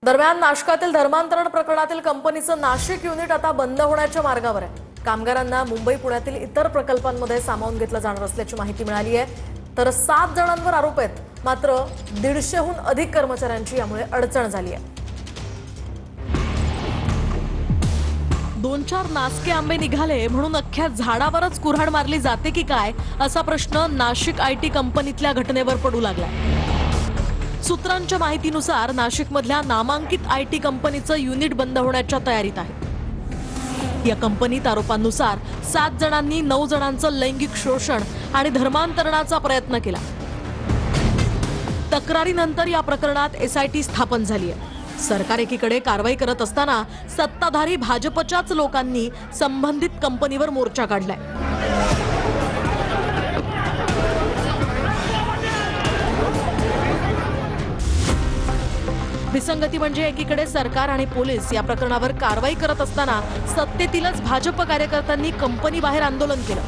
दरम्यान नाशकातील धर्मांतरण प्रकरणातील कंपनीचं नाशिक युनिट आता बंद होण्याच्या मार्गावर आहे। कामगारांना मुंबई पुण्यातील इतर प्रकल्पांमध्ये सामावून घेतलं जाणार असल्याची माहिती मिळाली आहे। तर 7 जणांवर आरोप आहेत, मात्र 150हून अधिक कर्मचाऱ्यांची यामुळे अडचण झाली आहे। 2-4 नासके आंबे निघाले म्हणून अख्ख्या झाडावरच कुऱ्हाड मारली जाते की काय असा प्रश्न नाशिक आयटी कंपनीतल्या घटनेवर पडू लागलाय। सूत्रांच्या माहितीनुसार नाशिकमधल्या नामांकित आयटी कंपनीचं युनिट बंद होण्याच्या तयारीत आहे। या कंपनीत आरोपांनुसार 7 जणांनी 9 जणांचं लैंगिक शोषण आणि धर्मांतरणाचा प्रयत्न केला। तक्रारीनंतर या प्रकरणात एसआयटी स्थापन झाली आहे। सरकार एकीकडे कारवाई करत असताना सत्ताधारी भाजपच्याच लोकांनी संबंधित कंपनीवर मोर्चा काढलाय। विसंगती म्हणजे एकीकडे सरकार आणि पोलीस या प्रकरणावर कारवाई करत असताना सत्तेतीलच भाजप कार्यकर्त्यांनी कंपनी बाहेर आंदोलन केलं।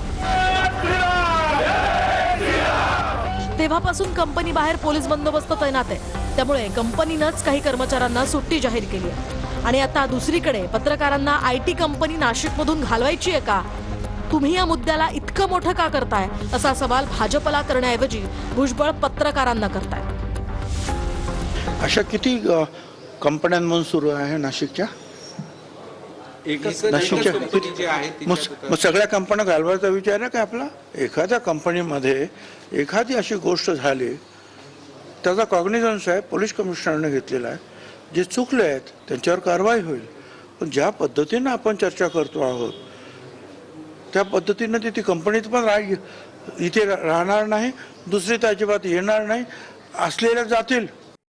तेव्हापासून कंपनी बाहेर पोलीस बंदोबस्त तैनात आहे। त्यामुळे कंपनीनंच काही कर्मचाऱ्यांना सुट्टी जाहीर केली आहे। आणि आता दुसरीकडे पत्रकारांना आयटी कंपनी नाशिकमधून घालवायची आहे का? तुम्ही या मुद्द्याला इतकं मोठं का करताय असा सवाल भाजपला करण्याऐवजी भुजबळ पत्रकारांना करताय। अशा किती कंपन्यांमधून सुरू आहे नाशिकच्या? मग सगळ्या कंपन्या घालवायचा विचार आहे का आपला? एखाद्या कंपनीमध्ये एखादी अशी गोष्ट झाली त्याचा कॉग्निझन्स आहे, पोलीस कमिशनरने घेतलेला आहे। जे चुकले आहेत त्यांच्यावर कारवाई होईल। पण ज्या पद्धतीनं आपण चर्चा करतो आहोत त्या पद्धतीनं ती कंपनीत पण इथे राहणार नाही, दुसरी तर अजिबात येणार नाही, असलेल्या जातील।